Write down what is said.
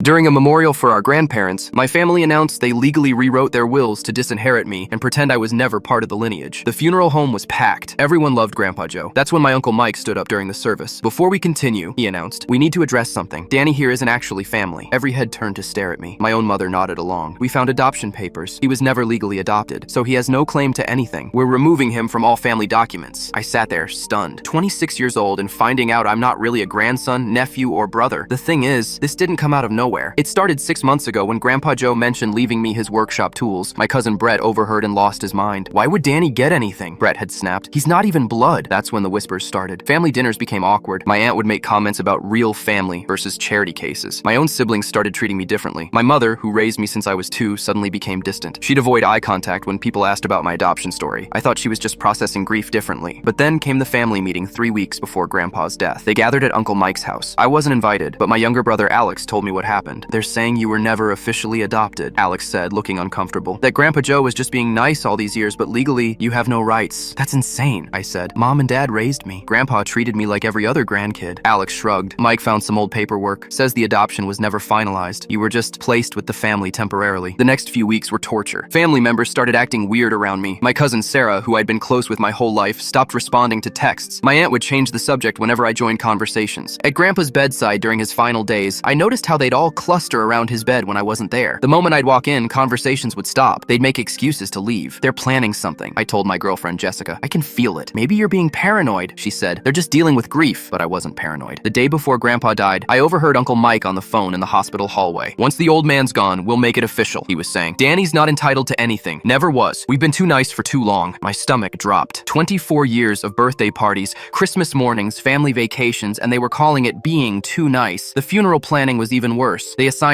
During a memorial for our grandparents, my family announced they legally rewrote their wills to disinherit me and pretend I was never part of the lineage. The funeral home was packed. Everyone loved Grandpa Joe. That's when my Uncle Mike stood up during the service. "Before we continue," he announced, "we need to address something. Danny here isn't actually family." Every head turned to stare at me. My own mother nodded along. "We found adoption papers. He was never legally adopted, so he has no claim to anything. We're removing him from all family documents." I sat there, stunned. 26 years old and finding out I'm not really a grandson, nephew, or brother. The thing is, this didn't come out of nowhere. It started 6 months ago when Grandpa Joe mentioned leaving me his workshop tools. My cousin Brett overheard and lost his mind. "Why would Danny get anything?" Brett had snapped. "He's not even blood." That's when the whispers started. Family dinners became awkward. My aunt would make comments about real family versus charity cases. My own siblings started treating me differently. My mother, who raised me since I was 2, suddenly became distant. She'd avoid eye contact when people asked about my adoption story. I thought she was just processing grief differently. But then came the family meeting 3 weeks before Grandpa's death. They gathered at Uncle Mike's house. I wasn't invited, but my younger brother Alex told me what happened. "They're saying you were never officially adopted," Alex said, looking uncomfortable. "That Grandpa Joe was just being nice all these years, but legally, you have no rights." "That's insane," I said. "Mom and Dad raised me. Grandpa treated me like every other grandkid." Alex shrugged. "Mike found some old paperwork. Says the adoption was never finalized. You were just placed with the family temporarily." The next few weeks were torture. Family members started acting weird around me. My cousin Sarah, who I'd been close with my whole life, stopped responding to texts. My aunt would change the subject whenever I joined conversations. At Grandpa's bedside during his final days, I noticed how they'd all cluster around his bed when I wasn't there. The moment I'd walk in, conversations would stop. They'd make excuses to leave. "They're planning something," I told my girlfriend Jessica. "I can feel it." "Maybe you're being paranoid," she said. "They're just dealing with grief." But I wasn't paranoid. The day before Grandpa died, I overheard Uncle Mike on the phone in the hospital hallway. "Once the old man's gone, we'll make it official," he was saying. "Danny's not entitled to anything. Never was. We've been too nice for too long." My stomach dropped. 24 years of birthday parties, Christmas mornings, family vacations, and they were calling it being too nice. The funeral planning was even worse. They assigned